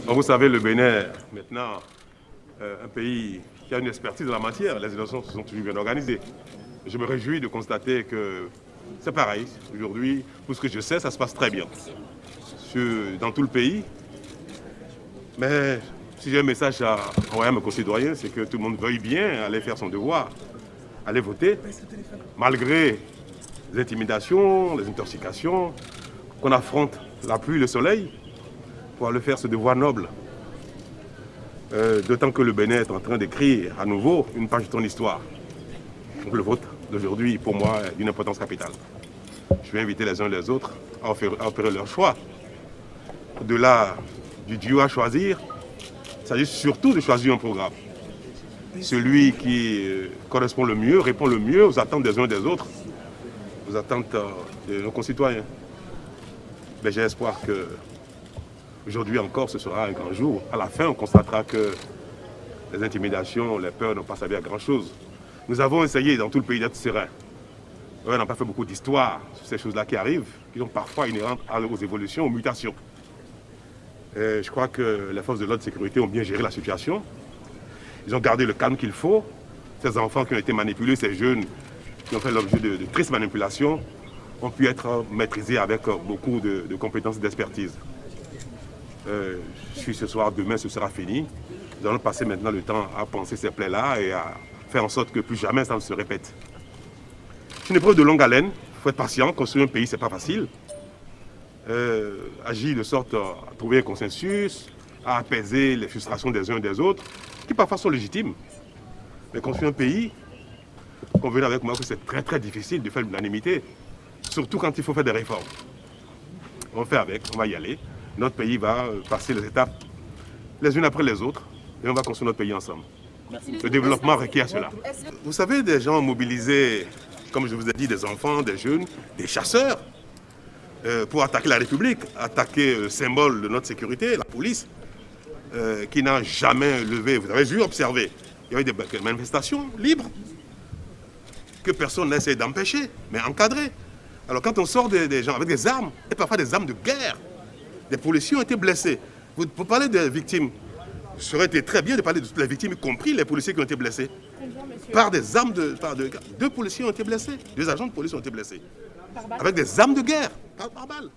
Vous savez, le Bénin, maintenant, un pays qui a une expertise en la matière. Les élections se sont toujours bien organisées. Je me réjouis de constater que c'est pareil. Aujourd'hui, tout ce que je sais, ça se passe très bien dans tout le pays. Mais si j'ai un message à envoyer à mes concitoyens, c'est que tout le monde veuille bien aller faire son devoir, aller voter, malgré les intimidations, les intoxications, qu'on affronte la pluie, le soleil, pour aller faire ce devoir noble. D'autant que le Bénin est en train d'écrire à nouveau une page de son histoire. Donc le vote d'aujourd'hui, pour moi, est d'une importance capitale. Je vais inviter les uns et les autres à opérer leur choix. Au-delà du duo à choisir, il s'agit surtout de choisir un programme. Celui qui correspond le mieux, répond le mieux aux attentes des uns et des autres, aux attentes de nos concitoyens. Mais j'ai espoir que aujourd'hui encore, ce sera un grand jour. À la fin, on constatera que les intimidations, les peurs n'ont pas servi à grand-chose. Nous avons essayé dans tout le pays d'être sereins. On n'a pas fait beaucoup d'histoire sur ces choses-là qui arrivent, qui sont parfois inhérentes aux évolutions, aux mutations. Je crois que les forces de l'ordre de sécurité ont bien géré la situation. Ils ont gardé le calme qu'il faut. Ces enfants qui ont été manipulés, ces jeunes qui ont fait l'objet de tristes manipulations, ont pu être maîtrisés avec beaucoup de compétences et d'expertise. Je suis ce soir, demain ce sera fini. Nous allons passer maintenant le temps à penser ces plaies-là et à faire en sorte que plus jamais ça ne se répète. C'est une épreuve de longue haleine. Il faut être patient. Construire un pays, ce n'est pas facile. Agir de sorte à trouver un consensus, à apaiser les frustrations des uns et des autres, qui parfois sont légitimes. Mais construire un pays, convenez avec moi que c'est très très difficile de faire l'unanimité, surtout quand il faut faire des réformes. On fait avec, on va y aller. Notre pays va passer les étapes les unes après les autres et on va construire notre pays ensemble. Merci. Le développement requiert cela. Vous savez, des gens mobilisés, comme je vous ai dit, des enfants, des jeunes, des chasseurs, pour attaquer la République, attaquer le symbole de notre sécurité, la police, qui n'a jamais levé. Vous avez vu, observé, il y avait des manifestations libres, que personne n'essaie d'empêcher, mais encadrer. Alors quand on sort des gens avec des armes, et parfois des armes de guerre, des policiers ont été blessés. Vous parlez des victimes, ça aurait été très bien de parler de toutes les victimes, y compris les policiers qui ont été blessés. Par des armes de... Deux policiers ont été blessés, deux agents de police ont été blessés. Avec des armes de guerre, par balle.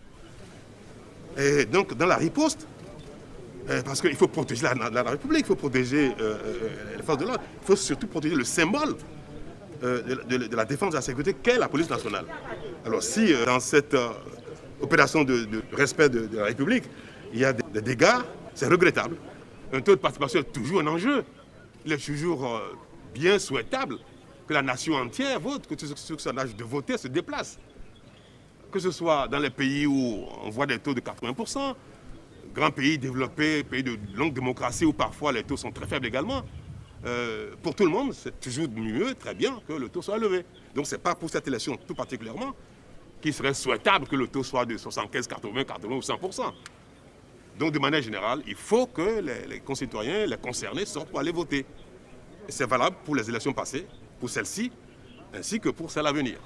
Et donc, dans la riposte, parce qu'il faut protéger la République, il faut protéger les forces de l'ordre, il faut surtout protéger le symbole de la défense de la sécurité qu'est la police nationale. Alors si dans cette opération de respect de la République, il y a des dégâts, c'est regrettable. Un taux de participation est toujours un enjeu. Il est toujours bien souhaitable que la nation entière vote, que ceux qui sont en âge de voter se déplacent. Que ce soit dans les pays où on voit des taux de 80%, grands pays développés, pays de longue démocratie où parfois les taux sont très faibles également. Pour tout le monde, c'est toujours mieux, très bien, que le taux soit élevé. Donc ce n'est pas pour cette élection tout particulièrement qu'il serait souhaitable que le taux soit de 75, 80, 80 ou 100%. Donc de manière générale, il faut que les concitoyens, les concernés sortent pour aller voter. C'est valable pour les élections passées, pour celles-ci, ainsi que pour celles à venir.